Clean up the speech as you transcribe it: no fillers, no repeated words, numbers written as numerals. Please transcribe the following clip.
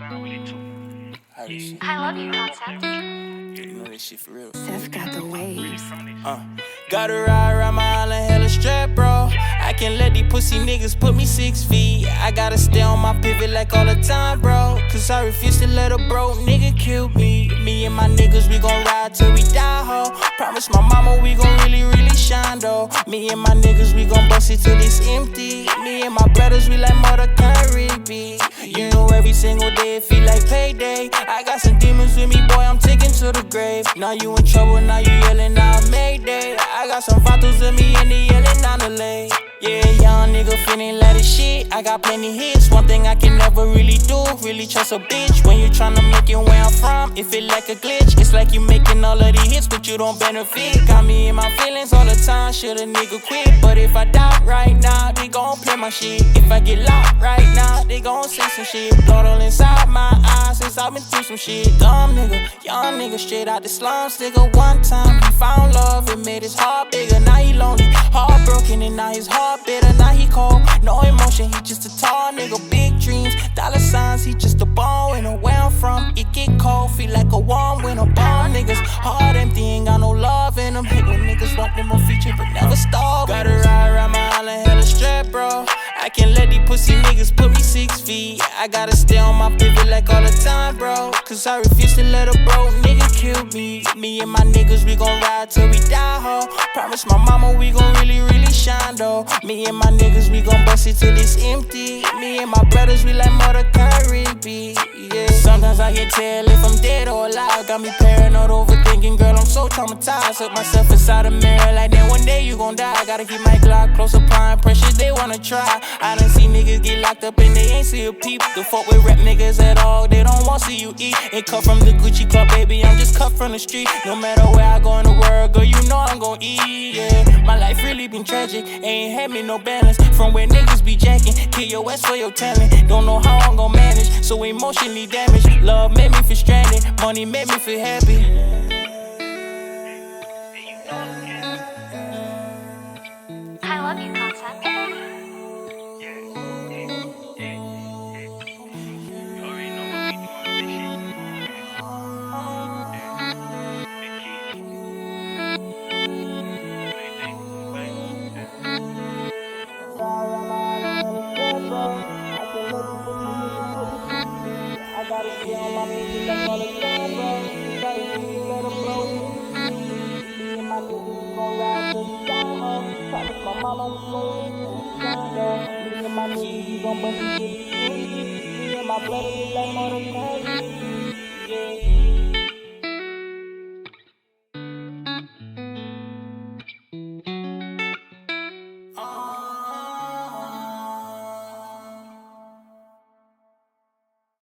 I love you, concept. You know this shit for real. Seth got the waves. Gotta ride around my island, hella strap, bro. I can't let these pussy niggas put me 6 feet. I gotta stay on my pivot like all the time, bro. Cause I refuse to let a broke nigga kill me. Me and my niggas, we gon' ride till we die, ho. Promise my mama we gon' really, really shine, though. Me and my niggas, we gon' bust it till it's empty. Me and my brothers, we like Mother Caribbean. You know every single day it feel like payday. I got some demons with me, boy, I'm taking to the grave. Now you in trouble, now you yelling out Mayday. I got some vatos with me and they yelling on the lake. Yeah, young nigga feeling like a shit. I got plenty hits. One thing I can never really do, really trust a bitch. When you tryna make it where I'm from, it feel like a glitch. It's like you making all of these hits, but you don't benefit. Got me in my feelings all the time, should a nigga quit. But if I die right now, they gon' play my shit. If I get locked right now, they gon' say some shit. Blood all inside my eyes since I've been through some shit. Dumb nigga, young nigga, straight out the slums, nigga. One time he found love, it made his heart bigger. Now he lonely, heartbroken, and now his heart bitter. Now he cold, no emotion, he just a tall nigga. Big dreams, dollar signs, he just a bone. And where I'm from, it get cold, feel like a warm winter. Bomb niggas, heart empty, ain't got no love in them. Hate when niggas want them on feature, but never stop. Gotta ride around my island, hella strap, bro. I can't let these pussy niggas put me 6 feet. I gotta stay on my pivot like all the time, bro. Cause I refuse to let a broke nigga kill me. Me and my niggas, we gon' ride till we die, ho. Promise my mama we gon' really, really shine, though. Me and my niggas, we gon' bust it till it's empty. Me and my brothers, we like Mother Caribbean. Yeah. Sometimes I can tell if I'm dead or alive. Got me paranoid, overthinking, girl, I'm so traumatized. Look myself inside a mirror like then one day you gon' die. Gotta keep my Glock close, applying pressure, they wanna try. I done see niggas get locked up and they ain't see a peep. The fuck with rap niggas at all, they don't want see you eat. Ain't cut from the Gucci club, baby, I'm just cut from the street. No matter where I go in the world, girl, you know I'm gon' eat, yeah. My life really been tragic, ain't had me no balance. From where niggas be jacking, kill your ass for your talent. Don't know how I'm gon' manage, so emotionally damaged. Love made me feel stranded, money made me feel happy. I love you, concept. I gotta stay on my music like all the time, bro. Gotta really let them blow me. Me and my niggas, we gon' ride till we die, ho. Promise my mama we gon' really shine, though. Me and my niggas, we gon' bust it till it's empty. Me and my brother, we like Mother